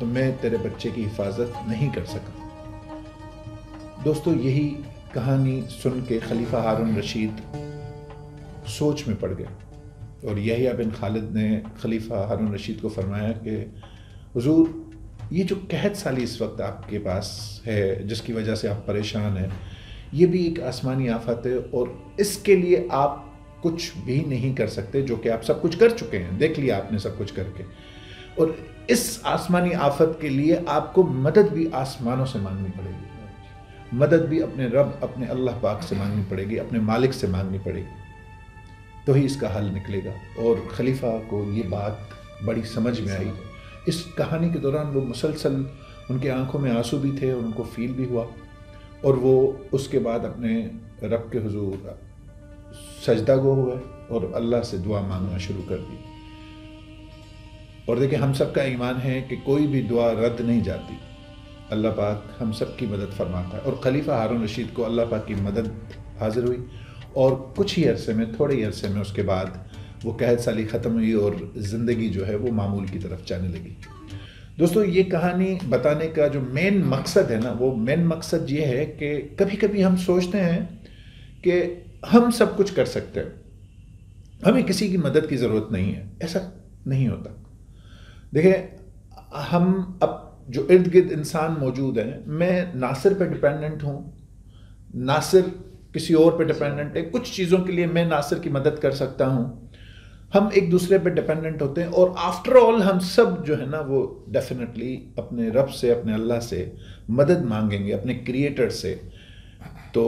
تو میں تیرے بچے کی حفاظت نہیں کر سکا۔ دوستو یہی کہانی سن کے خلیفہ ہارون رشید سوچ میں پڑ گئے، اور یحییٰ بن خالد نے خلیفہ ہارون رشید کو فرمایا کہ حضور یہ جو قحط سالی اس وقت آپ کے پاس ہے جس کی وجہ سے آپ پریشان ہیں، یہ بھی ایک آسمانی آفت ہے، اور اس کے لیے آپ کچھ بھی نہیں کر سکتے، جو کہ آپ سب کچھ کر چکے ہیں، دیکھ لیا آپ نے سب کچھ کر کے، اور اس آسمانی آفت کے لیے آپ کو مدد بھی آسمانوں سے مانگنی پڑے گی، مدد بھی اپنے رب اپنے اللہ پاک سے مانگنی پڑے گی، اپنے مالک سے مانگنی پڑے گی، تو ہی اس کا حل نکلے گا۔ اور خلیفہ کو یہ بات بڑی سمجھ میں آئی۔ اس کہانی کے دوران وہ مسلسل ان کے آنکھوں میں آنسو بھی تھے اور ان کو فیل بھی ہوا، اور وہ اس کے بعد اپنے رب کے حضور سجدہ گو ہوئے اور اللہ سے دعا مانگنا شروع کر دی۔ اور دیکھیں ہم سب کا ایمان ہے کہ کوئی بھی دعا رد نہیں جاتی، اللہ پاک ہم سب کی مدد فرماتا ہے، اور خلیفہ ہارون رشید کو اللہ پاک کی مدد حاضر ہوئی، اور کچھ ہی عرصے میں، تھوڑے ہی عرصے میں اس کے بعد وہ قحط سالی ختم ہوئی اور زندگی جو ہے وہ معمول کی طرف جانے لگی۔ دوستو یہ کہانی بتانے کا جو مین مقصد ہے نا، وہ مین مقصد یہ ہے کہ کبھی کبھی ہم سوچتے ہیں کہ ہم سب کچھ کر سکتے ہیں، ہمیں کسی کی مدد کی ضرورت نہیں ہے۔ ایسا نہیں ہوتا۔ دیکھیں ہم اب جو ارد گرد انسان موجود ہیں، میں ناصر پہ ڈپینڈنٹ ہوں، ناصر کسی اور پہ ڈپینڈنٹ ہے، کچھ چیزوں کے لیے میں ناصر کی مدد کر سکتا ہوں، ہم ایک دوسرے پہ ڈپینڈنٹ ہوتے ہیں، اور آفٹر آل ہم سب جو ہے نا وہ ڈیفینیٹلی اپنے رب سے، اپنے اللہ سے مدد مانگیں گے، اپنے کریٹر سے، تو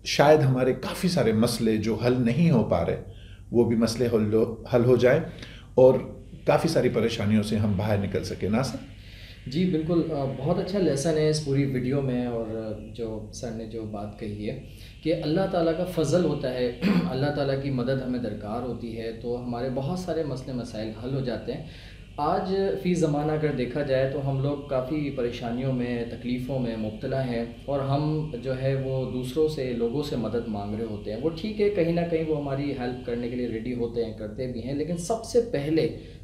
شاید ہمارے کافی سارے مسئلے جو حل نہیں ہو پا رہے وہ بھی مسئلے حل ہو جائیں، اور کافی ساری پریشانیوں سے ہم باہر نکل سکیں۔ ناصر جی بالکل، بہت اچھا لیسن ہے اس پوری ویڈیو میں، اور جو سر نے جو بات کہی ہے کہ اللہ تعالیٰ کا فضل ہوتا ہے، اللہ تعالیٰ کی مدد ہمیں درکار ہوتی ہے تو ہمارے بہت سارے مسئلے مسائل حل ہو جاتے ہیں۔ آج فی زمانہ اگر دیکھا جائے تو ہم لوگ کافی پریشانیوں میں، تکلیفوں میں مبتلا ہیں، اور ہم جو ہے وہ دوسروں سے، لوگوں سے مدد مانگ رہے ہوتے ہیں۔ وہ ٹھیک ہے، کہیں نہ کہیں وہ ہماری ہیلپ کرنے کے لیے ریڈی ہوتے ہیں، کرتے بھی ہیں، لیکن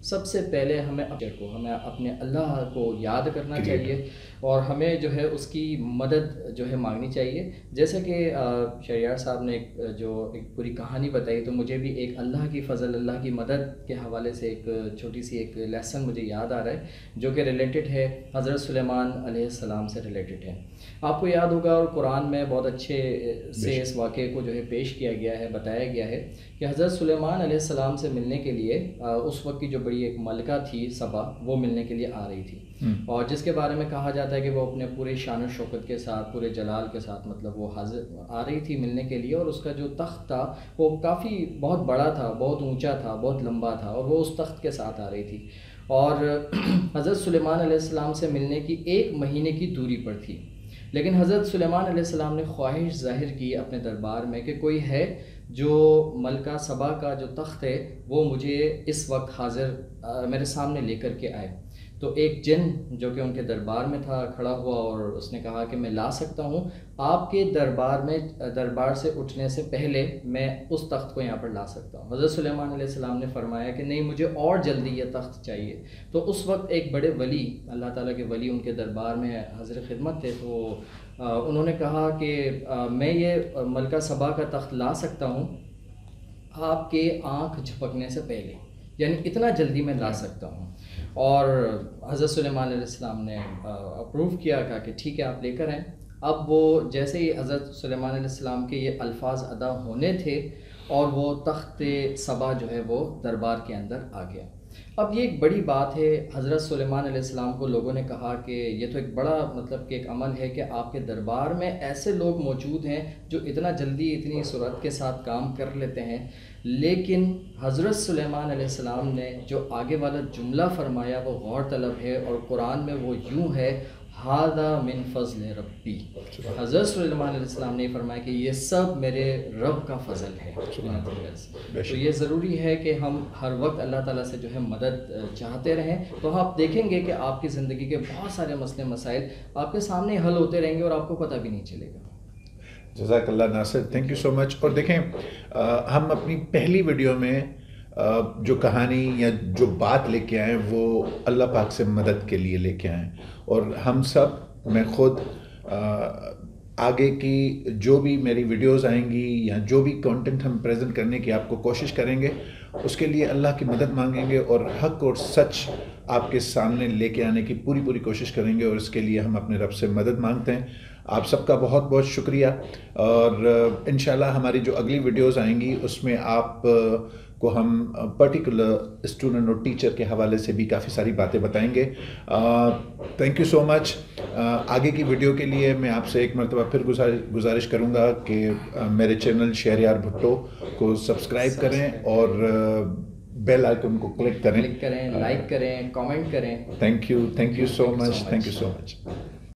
سب سے پہلے ہمیں اپنے اللہ کو یاد کرنا چاہیے، اور ہمیں جو ہے اس کی مدد جو ہے مانگنی چاہیے۔ جیسے کہ شہریار صاحب نے ایک پوری کہانی بتائی، تو مجھے بھی ایک اللہ کی فضل، اللہ کی مدد کے حوالے سے ایک چھوٹی سی ایک لیسن مجھے یاد آ رہا ہے، جو کہ ریلیٹڈ ہے حضرت سلیمان علیہ السلام سے ریلیٹڈ ہے۔ آپ کو یاد ہوگا، اور قرآن میں بہت اچھے سے اس واقعے کو جو ہے پیش کیا گیا ہے، بتایا گیا ہے کہ حضرت سلیمان علیہ السلام سے ملنے کے لیے اس وقت کی جو بڑی ایک ملکہ تھی سبا، وہ ملنے کے لیے آ رہی تھی، اور جس کے بارے میں کہا جاتا ہے کہ وہ اپنے پورے شان و شوکت کے ساتھ، پورے جلال کے ساتھ، مطلب وہ حاضر آ رہی تھی ملنے کے لیے، اور اس کا جو تخت تھا وہ کافی بہت بڑا تھا، بہت اونچا تھا، بہت لمبا تھا، اور وہ اس تخت کے ساتھ آ رہی تھی، اور حضرت سلیمان علیہ السلام سے ملنے کی 1 مہینے کی دوری پر تھی۔ لیکن حضرت سلیمان علیہ السلام نے خواہش ظاہر کی اپنے دربار میں کہ کوئی ہے جو ملکہ سبا کا جو تخت ہے وہ مجھے اس وقت حاضر میرے سامنے لے کر کے آئے۔ تو ایک جن جو کہ ان کے دربار میں تھا کھڑا ہوا، اور اس نے کہا کہ میں لا سکتا ہوں، آپ کے دربار سے اٹھنے سے پہلے میں اس تخت کو یہاں پر لا سکتا ہوں۔ حضرت سلیمان علیہ السلام نے فرمایا کہ نہیں، مجھے اور جلدی یہ تخت چاہیے۔ تو اس وقت ایک بڑے ولی، اللہ تعالیٰ کے ولی ان کے دربار میں حاضر خدمت تھے، تو انہوں نے کہا کہ میں یہ ملکہ سبا کا تخت لا سکتا ہوں آپ کے آنکھ جھپکنے سے پہلے، یعنی اتنا جلدی میں لا سکتا ہوں۔ اور حضرت سلیمان علیہ السلام نے اپروو کیا، کہا کہ ٹھیک ہے آپ لے کر آئیں۔ اب وہ جیسے ہی حضرت سلیمان علیہ السلام کے یہ الفاظ ادا ہونے تھے، اور وہ تخت سبا جو ہے وہ دربار کے اندر آ گیا۔ اب یہ ایک بڑی بات ہے، حضرت سلیمان علیہ السلام کو لوگوں نے کہا کہ یہ تو ایک بڑا مطلب کہ ایک عمل ہے کہ آپ کے دربار میں ایسے لوگ موجود ہیں جو اتنا جلدی، اتنی سرعت کے ساتھ کام کر لیتے ہیں، لیکن حضرت سلیمان علیہ السلام نے جو آگے والا جملہ فرمایا وہ غور طلب ہے، اور قرآن میں وہ یوں ہے، ھذا من فضل ربی۔ حضرت سلیمان علیہ السلام نے فرمایا کہ یہ سب میرے رب کا فضل ہے۔ تو یہ ضروری ہے کہ ہم ہر وقت اللہ تعالیٰ سے جو ہے مدد چاہتے رہیں، تو آپ دیکھیں گے کہ آپ کی زندگی کے بہت سارے مسئلے مسائل آپ کے سامنے حل ہوتے رہیں گے، اور آپ کو پتہ بھی نہیں چلے گا۔ جزاک اللہ ناصر، تھینک یو سو مچ۔ اور دیکھیں ہم اپنی پہلی ویڈیو میں جو کہانی یا جو بات لے کے آئیں وہ اللہ پاک سے مدد کے لیے لے کے آئیں. اور ہم سب، میں خود آگے کی جو بھی میری ویڈیوز آئیں گی یا جو بھی کانٹینٹ ہم پریزنٹ کرنے کی آپ کو کوشش کریں گے، اس کے لیے اللہ کی مدد مانگیں گے اور حق اور سچ آپ کے سامنے لے کے آنے کی پوری کوشش کریں گے، اور اس کے لیے ہم اپنے رب سے مدد مانگتے ہیں. آپ سب کا بہت بہت شکریہ. اور انشاءاللہ ہماری جو اگلی ویڈیوز آئیں گی اس میں آپ کو ہم پرٹیکولر اسٹوڈنٹ اور ٹیچر کے حوالے سے بھی کافی ساری باتیں بتائیں گے. تھینک یو سو مچ. آگے کی ویڈیو کے لیے میں آپ سے ایک مرتبہ پھر گزارش کروں گا کہ میرے چینل شہریار بھٹو کو سبسکرائب کریں اور بیل آئیکن کو کلک کریں، لائک کریں، کامنٹ کریں. Thank you so much.